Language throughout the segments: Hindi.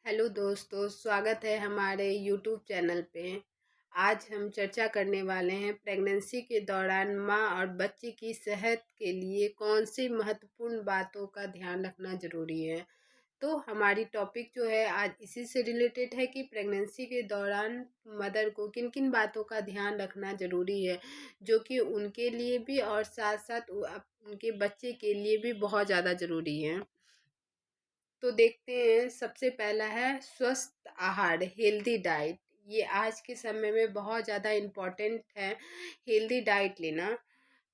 हेलो दोस्तों, स्वागत है हमारे यूट्यूब चैनल पे। आज हम चर्चा करने वाले हैं प्रेगनेंसी के दौरान माँ और बच्चे की सेहत के लिए कौन सी महत्वपूर्ण बातों का ध्यान रखना ज़रूरी है। तो हमारी टॉपिक जो है आज इसी से रिलेटेड है कि प्रेगनेंसी के दौरान मदर को किन किन बातों का ध्यान रखना ज़रूरी है, जो कि उनके लिए भी और साथ साथ उनके बच्चे के लिए भी बहुत ज़्यादा ज़रूरी है। तो देखते हैं, सबसे पहला है स्वस्थ आहार, हेल्दी डाइट। ये आज के समय में बहुत ज़्यादा इम्पोर्टेंट है, हेल्दी डाइट लेना।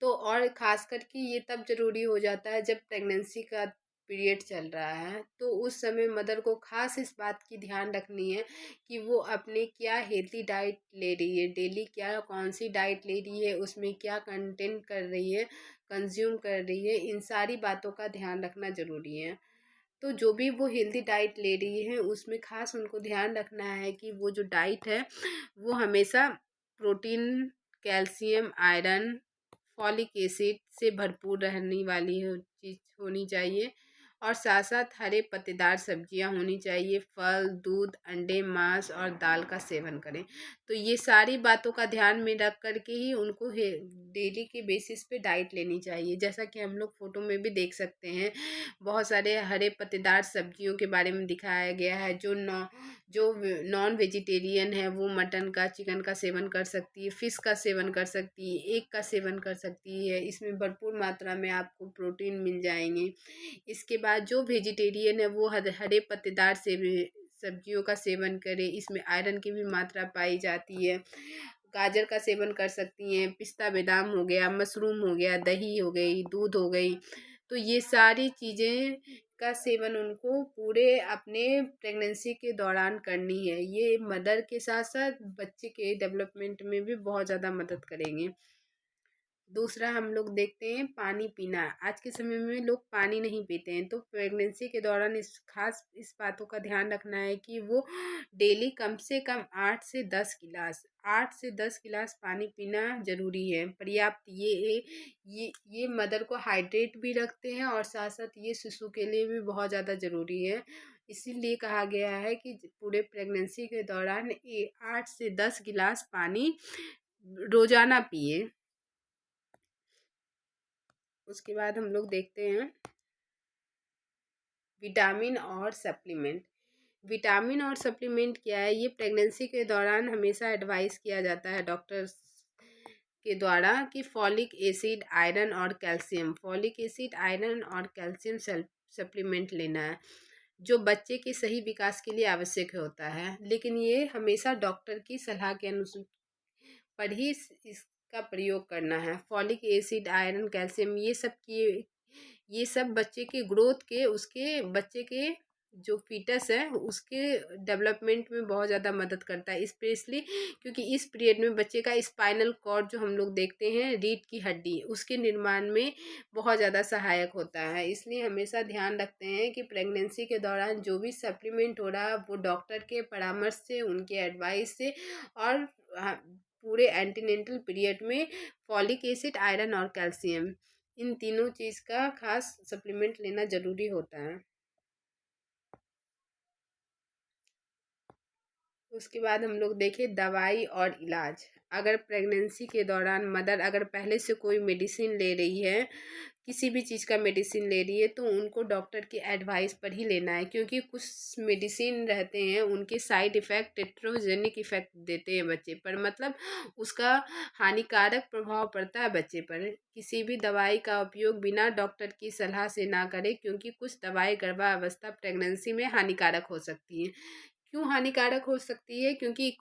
तो और ख़ास करके ये तब ज़रूरी हो जाता है जब प्रेगनेंसी का पीरियड चल रहा है, तो उस समय मदर को ख़ास इस बात की ध्यान रखनी है कि वो अपने क्या हेल्दी डाइट ले रही है, डेली क्या कौन सी डाइट ले रही है, उसमें क्या कंटेंट कर रही है, कंज्यूम कर रही है, इन सारी बातों का ध्यान रखना ज़रूरी है। तो जो भी वो हेल्दी डाइट ले रही है उसमें ख़ास उनको ध्यान रखना है कि वो जो डाइट है वो हमेशा protein, calcium, iron, folic acid से भरपूर रहने वाली हो चीज़ होनी चाहिए। और साथ साथ हरे पत्तेदार सब्जियां होनी चाहिए, फल, दूध, अंडे, मांस और दाल का सेवन करें। तो ये सारी बातों का ध्यान में रख कर के ही उनको डेली के बेसिस पे डाइट लेनी चाहिए। जैसा कि हम लोग फ़ोटो में भी देख सकते हैं, बहुत सारे हरे पत्तेदार सब्जियों के बारे में दिखाया गया है। जो नॉन वेजिटेरियन है वो मटन का, चिकन का सेवन कर सकती है, फ़िश का सेवन कर सकती है, एग का सेवन कर सकती है। इसमें भरपूर मात्रा में आपको प्रोटीन मिल जाएंगे। इसके बाद जो वेजिटेरियन है वो हरे पत्तेदार से भी सब्जियों का सेवन करें, इसमें आयरन की भी मात्रा पाई जाती है। गाजर का सेवन कर सकती हैं, पिस्ता बादाम हो गया, मशरूम हो गया, दही हो गई, दूध हो गई। तो ये सारी चीज़ें का सेवन उनको पूरे अपने प्रेगनेंसी के दौरान करनी है। ये मदर के साथ साथ बच्चे के डेवलपमेंट में भी बहुत ज़्यादा मदद करेंगे। दूसरा हम लोग देखते हैं पानी पीना। आज के समय में लोग पानी नहीं पीते हैं, तो प्रेगनेंसी के दौरान इस बातों का ध्यान रखना है कि वो डेली कम से कम 8 से 10 गिलास पानी पीना ज़रूरी है, पर्याप्त। ये मदर को हाइड्रेट भी रखते हैं और साथ साथ ये शिशु के लिए भी बहुत ज़्यादा ज़रूरी है। इसीलिए कहा गया है कि पूरे प्रेगनेंसी के दौरान ये 8 से 10 गिलास पानी रोज़ाना पिए। उसके बाद हम लोग देखते हैं विटामिन और सप्लीमेंट। विटामिन और सप्लीमेंट क्या है, ये प्रेगनेंसी के दौरान हमेशा एडवाइस किया जाता है डॉक्टर्स के द्वारा कि फॉलिक एसिड, आयरन और कैल्शियम सप्लीमेंट लेना है, जो बच्चे के सही विकास के लिए आवश्यक होता है। लेकिन ये हमेशा डॉक्टर की सलाह के अनुसार पर ही इसका प्रयोग करना है। फॉलिक एसिड, आयरन, कैल्शियम, ये सब बच्चे के ग्रोथ के, उसके बच्चे के जो फीटस है उसके डेवलपमेंट में बहुत ज़्यादा मदद करता है, स्पेशली क्योंकि इस पीरियड में बच्चे का स्पाइनल कॉर्ड जो हम लोग देखते हैं, रीढ़ की हड्डी, उसके निर्माण में बहुत ज़्यादा सहायक होता है। इसलिए हमेशा ध्यान रखते हैं कि प्रेगनेंसी के दौरान जो भी सप्लीमेंट हो रहा है वो डॉक्टर के परामर्श से, उनके एडवाइस से, और पूरे एंटीनेंटल पीरियड में फॉलिक एसिड, आयरन और कैल्शियम, इन तीनों चीज़ का खास सप्लीमेंट लेना ज़रूरी होता है। उसके बाद हम लोग देखें दवाई और इलाज। अगर प्रेगनेंसी के दौरान मदर अगर पहले से कोई मेडिसिन ले रही है, किसी भी चीज़ का मेडिसिन ले रही है, तो उनको डॉक्टर की एडवाइस पर ही लेना है, क्योंकि कुछ मेडिसिन रहते हैं उनके साइड इफ़ेक्ट टेट्रोजेनिक इफ़ेक्ट देते हैं बच्चे पर, मतलब उसका हानिकारक प्रभाव पड़ता है बच्चे पर। किसी भी दवाई का उपयोग बिना डॉक्टर की सलाह से ना करें, क्योंकि कुछ दवाई गर्भावस्था प्रेगनेंसी में हानिकारक हो सकती हैं। क्यों हानिकारक हो सकती है? क्योंकि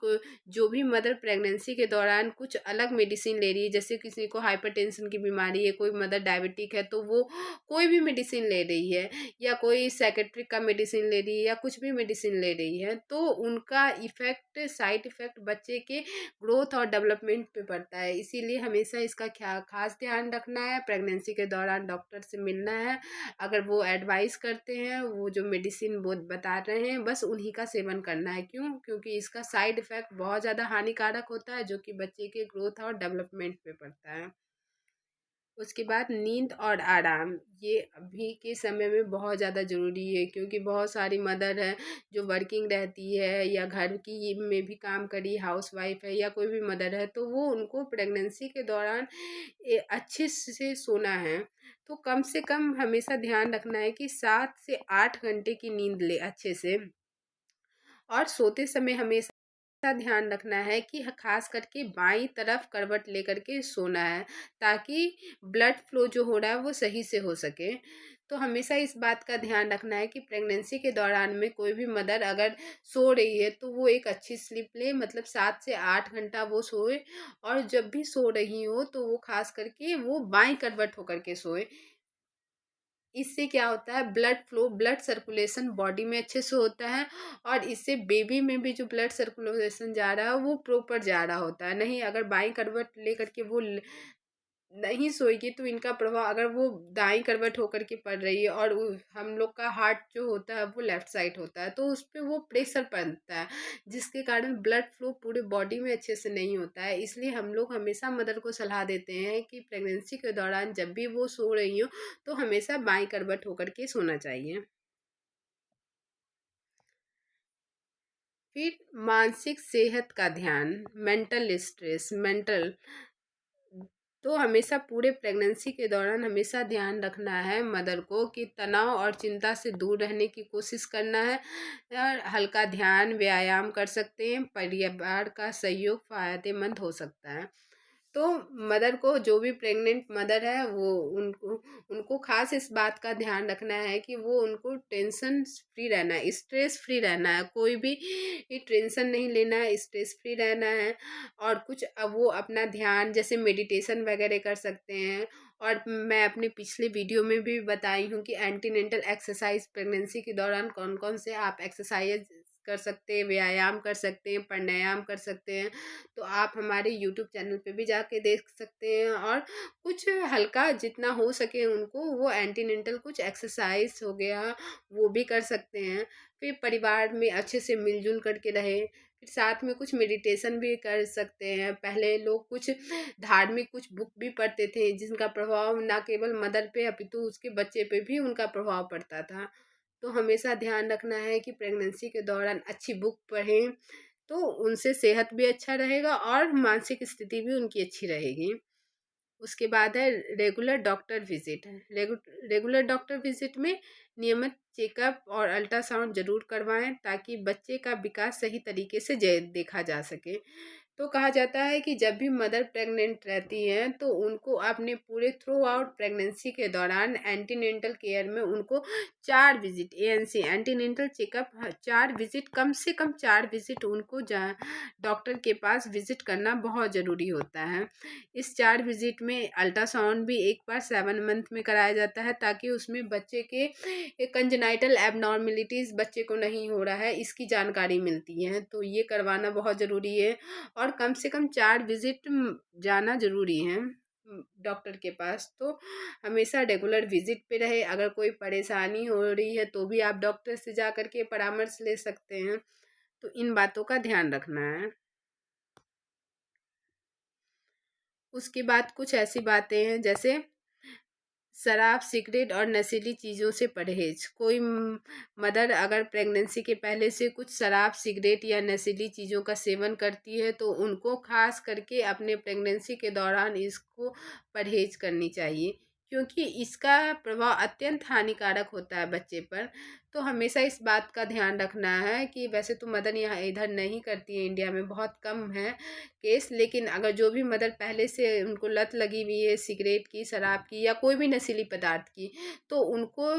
जो भी मदर प्रेगनेंसी के दौरान कुछ अलग मेडिसिन ले रही है, जैसे किसी को हाइपरटेंशन की बीमारी है, कोई मदर डायबिटिक है, तो वो कोई भी मेडिसिन ले रही है, या कोई साइकेट्रिक का मेडिसिन ले रही है, या कुछ भी मेडिसिन ले रही है, तो उनका इफ़ेक्ट, साइड इफ़ेक्ट बच्चे के ग्रोथ और डेवलपमेंट पे पड़ता है। इसीलिए हमेशा इसका खास ध्यान रखना है। प्रेगनेंसी के दौरान डॉक्टर से मिलना है। अगर वो एडवाइस करते हैं, वो जो मेडिसिन वो बता रहे हैं, बस उन्हीं का सेवन करना है। क्यों? क्योंकि इसका साइड इफ़ेक्ट बहुत ज़्यादा हानिकारक होता है, जो कि बच्चे के ग्रोथ और डेवलपमेंट पे पड़ता है। उसके बाद नींद और आराम, ये अभी के समय में बहुत ज़्यादा ज़रूरी है, क्योंकि बहुत सारी मदर है जो वर्किंग रहती है या घर की में भी काम करी हाउसवाइफ है या कोई भी मदर है, तो वो उनको प्रेगनेंसी के दौरान अच्छे से सोना है। तो कम से कम हमेशा ध्यान रखना है कि 7 से 8 घंटे की नींद ले अच्छे से। और सोते समय हमेशा ध्यान रखना है कि खास करके बाईं तरफ करवट लेकर के सोना है, ताकि ब्लड फ्लो जो हो रहा है वो सही से हो सके। तो हमेशा इस बात का ध्यान रखना है कि प्रेगनेंसी के दौरान में कोई भी मदर अगर सो रही है तो वो एक अच्छी स्लीप ले, मतलब 7 से 8 घंटा वो सोए। और जब भी सो रही हो तो वो खास करके वो बाईं करवट होकर के सोए। इससे क्या होता है, blood flow, blood circulation body में अच्छे से होता है, और इससे बेबी में भी जो ब्लड सर्कुलेशन जा रहा है वो प्रॉपर जा रहा होता है। नहीं, अगर बाईं करवट लेकर के वो नहीं सोएगी तो इनका प्रभाव, अगर वो दाईं करवट होकर के पड़ रही है और हम लोग का हार्ट जो होता है वो लेफ्ट साइड होता है, तो उस पर वो प्रेशर पड़ता है, जिसके कारण ब्लड फ्लो पूरे बॉडी में अच्छे से नहीं होता है। इसलिए हम लोग हमेशा मदर को सलाह देते हैं कि प्रेगनेंसी के दौरान जब भी वो सो रही हो तो हमेशा बाईं करवट होकर के सोना चाहिए। फिर मानसिक सेहत का ध्यान, मेंटल स्ट्रेस, मेंटल, तो हमेशा पूरे प्रेगनेंसी के दौरान हमेशा ध्यान रखना है मदर को कि तनाव और चिंता से दूर रहने की कोशिश करना है। और हल्का ध्यान व्यायाम कर सकते हैं, परिवार का सहयोग फायदेमंद हो सकता है। तो मदर को, जो भी प्रेग्नेंट मदर है वो उनको उनको खास इस बात का ध्यान रखना है कि वो उनको टेंशन फ्री रहना है, स्ट्रेस फ्री रहना है, कोई भी टेंशन नहीं लेना है, स्ट्रेस फ्री रहना है। और कुछ अब वो अपना ध्यान जैसे मेडिटेशन वगैरह कर सकते हैं। और मैं अपने पिछले वीडियो में भी बताई हूँ कि एंटीनेंटल एक्सरसाइज प्रेगनेंसी के दौरान कौन कौन से आप एक्सरसाइज कर सकते हैं, व्यायाम कर सकते हैं, प्राणायाम कर सकते हैं। तो आप हमारे यूट्यूब चैनल पे भी जाके देख सकते हैं। और कुछ हल्का जितना हो सके उनको वो एंटीनेंटल कुछ एक्सरसाइज हो गया वो भी कर सकते हैं। फिर परिवार में अच्छे से मिलजुल करके रहे। फिर साथ में कुछ मेडिटेशन भी कर सकते हैं। पहले लोग कुछ धार्मिक कुछ बुक भी पढ़ते थे, जिनका प्रभाव ना केवल मदर पे अपितु उसके बच्चे पे भी उनका प्रभाव पड़ता था। तो हमेशा ध्यान रखना है कि प्रेगनेंसी के दौरान अच्छी बुक पढ़ें, तो उनसे सेहत भी अच्छा रहेगा और मानसिक स्थिति भी उनकी अच्छी रहेगी। उसके बाद है regular doctor visit. Regular doctor visit में नियमित चेकअप और अल्ट्रासाउंड जरूर करवाएं, ताकि बच्चे का विकास सही तरीके से देखा जा सके। तो कहा जाता है कि जब भी मदर प्रेग्नेंट रहती हैं तो उनको अपने पूरे थ्रू आउट प्रेगनेंसी के दौरान एंटीनेंटल केयर में उनको 4 विजिट, एएनसी एंटीनेंटल चेकअप, 4 विजिट, कम से कम 4 विजिट उनको डॉक्टर के पास विजिट करना बहुत ज़रूरी होता है। इस 4 विजिट में अल्ट्रासाउंड भी एक बार 7 मंथ में कराया जाता है, ताकि उसमें बच्चे के कंजेनाइटल एबनॉर्मेलिटीज़ बच्चे को नहीं हो रहा है इसकी जानकारी मिलती है, तो ये करवाना बहुत ज़रूरी है। और कम से कम 4 विजिट जाना ज़रूरी है डॉक्टर के पास। तो हमेशा रेगुलर विजिट पे रहे। अगर कोई परेशानी हो रही है तो भी आप डॉक्टर से जा कर के परामर्श ले सकते हैं। तो इन बातों का ध्यान रखना है। उसके बाद कुछ ऐसी बातें हैं जैसे शराब, सिगरेट और नशीली चीज़ों से परहेज। कोई मदर अगर प्रेगनेंसी के पहले से कुछ शराब, सिगरेट या नशीली चीज़ों का सेवन करती है तो उनको खास करके अपने प्रेगनेंसी के दौरान इसको परहेज करनी चाहिए, क्योंकि इसका प्रभाव अत्यंत हानिकारक होता है बच्चे पर। तो हमेशा इस बात का ध्यान रखना है कि वैसे तो मदर यहाँ इधर नहीं करती है, इंडिया में बहुत कम है केस, लेकिन अगर जो भी मदर पहले से उनको लत लगी हुई है सिगरेट की, शराब की या कोई भी नशीली पदार्थ की, तो उनको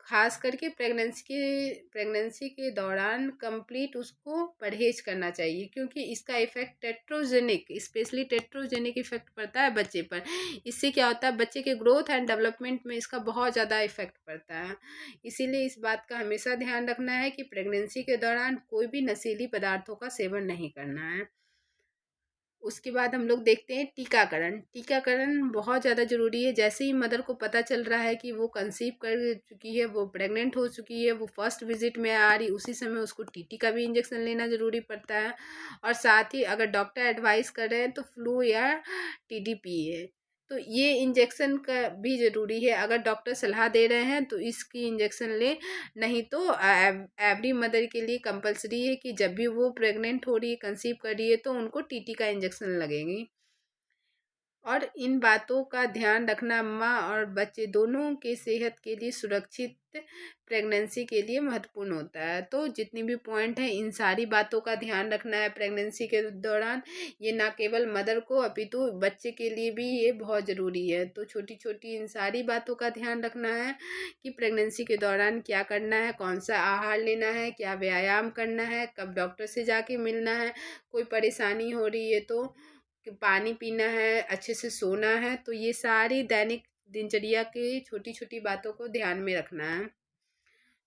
खास करके प्रेगनेंसी के दौरान कंप्लीट उसको परहेज करना चाहिए, क्योंकि इसका इफेक्ट टेट्रोजेनिक, स्पेशली टेट्रोजेनिक इफेक्ट पड़ता है बच्चे पर। इससे क्या होता है, बच्चे के ग्रोथ एंड डेवलपमेंट में इसका बहुत ज़्यादा इफेक्ट पड़ता है। इसीलिए इस बात का हमेशा ध्यान रखना है कि प्रेगनेंसी के दौरान कोई भी नशीली पदार्थों का सेवन नहीं करना है। उसके बाद हम लोग देखते हैं टीकाकरण। टीकाकरण बहुत ज़्यादा ज़रूरी है। जैसे ही मदर को पता चल रहा है कि वो कंसीव कर चुकी है, वो प्रेग्नेंट हो चुकी है, वो फर्स्ट विजिट में आ रही, उसी समय उसको टीटी का भी इंजेक्शन लेना ज़रूरी पड़ता है। और साथ ही अगर डॉक्टर एडवाइस कर रहे हैं तो फ्लू या टीडीपी है, तो ये इंजेक्शन का भी ज़रूरी है। अगर डॉक्टर सलाह दे रहे हैं तो इसकी इंजेक्शन लें, नहीं तो एवरी मदर के लिए कंपलसरी है कि जब भी वो प्रेग्नेंट हो रही है, कंसीव कर रही है, तो उनको टीटी का इंजेक्शन लगेगी। और इन बातों का ध्यान रखना माँ और बच्चे दोनों के सेहत के लिए, सुरक्षित प्रेगनेंसी के लिए महत्वपूर्ण होता है। तो जितनी भी पॉइंट है, इन सारी बातों का ध्यान रखना है प्रेगनेंसी के दौरान। ये ना केवल मदर को अपितु बच्चे के लिए भी ये बहुत ज़रूरी है। तो छोटी छोटी इन सारी बातों का ध्यान रखना है कि प्रेगनेंसी के दौरान क्या करना है, कौन सा आहार लेना है, क्या व्यायाम करना है, कब डॉक्टर से जाके मिलना है, कोई परेशानी हो रही है तो कि पानी पीना है, अच्छे से सोना है। तो ये सारी दैनिक दिनचर्या की छोटी छोटी बातों को ध्यान में रखना है।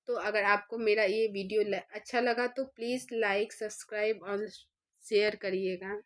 तो अगर आपको मेरा ये वीडियो अच्छा लगा तो प्लीज़ लाइक, सब्सक्राइब और शेयर करिएगा।